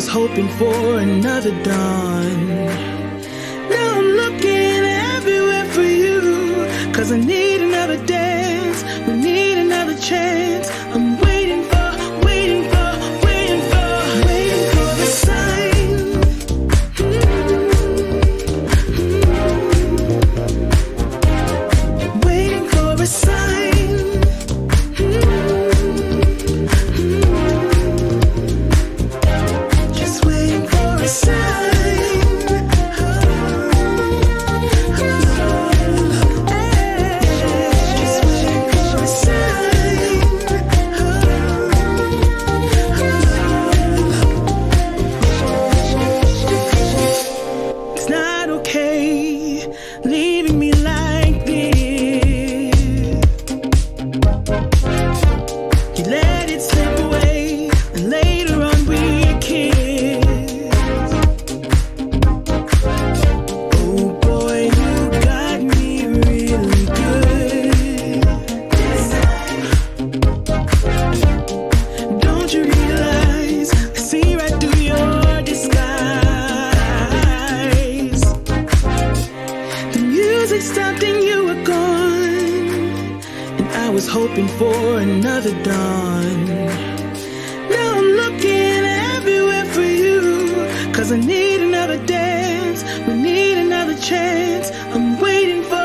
was hoping for another dawn. Now I'm looking everywhere for you, 'cause I need another dance, we need another chance. I'm waiting for the sign. Waiting for a sign. Just waiting for a sign. Just waiting for a sign. It's not okay leaving me like this. You let it slip away, and later on we kiss. Oh boy, you got me really good. Don't you realize I see right through your disguise? The music stopped and you were gone, and I was hoping for another dawn. Now I'm looking everywhere for you, 'cause I need another dance, we need another chance. I'm waiting for.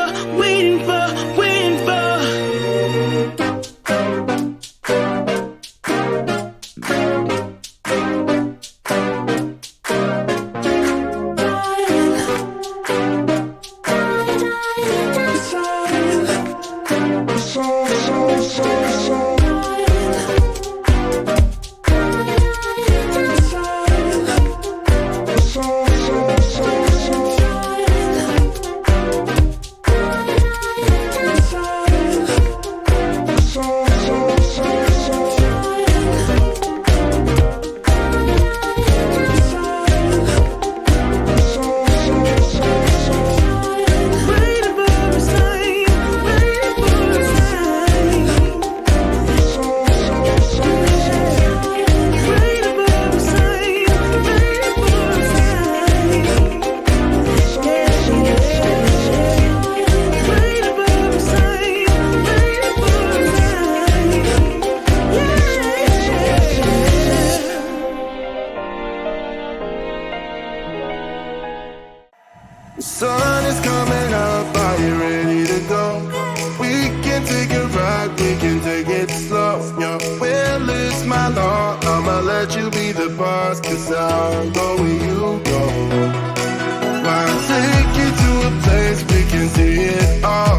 The sun is coming up, are you ready to go? We can take a ride, we can take it slow. Yo, well, it's my law, I'ma let you be the boss, 'cause I'll go where you go. I'll take you to a place we can see it all.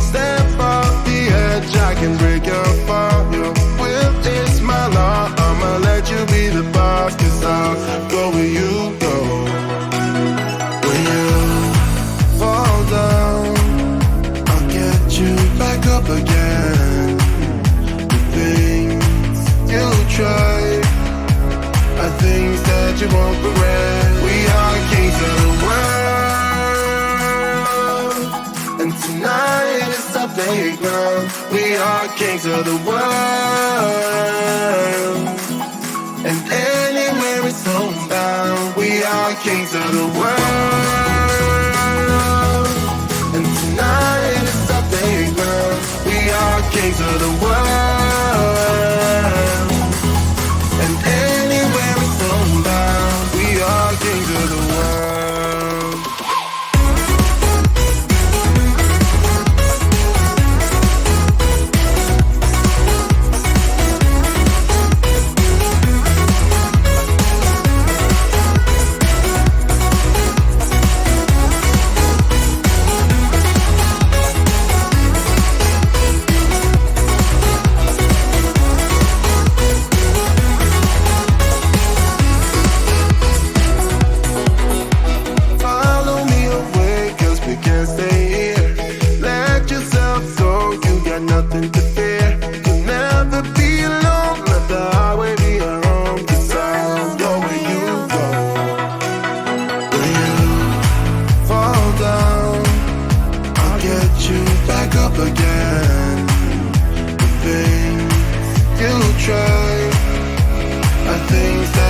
Step off the edge, I can break your fall. Yo, well, it's my law, I'ma let you be the boss, 'cause I'll go where you go. When you fall down, I'll get you back up again. The things you try are things that you won't regret. We are kings of the world, and tonight is our playground. We are kings of the world, and anywhere it's homebound. We are kings of the world, and tonight is our playground. We are kings of the world, and anywhere it's homebound. We are kings of the world.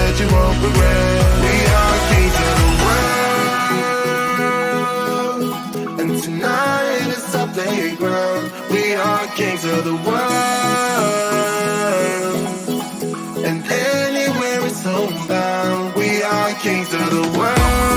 that you won't regret. We are kings of the world, and tonight is our playground. We are kings of the world, and anywhere is homebound. We are kings of the world.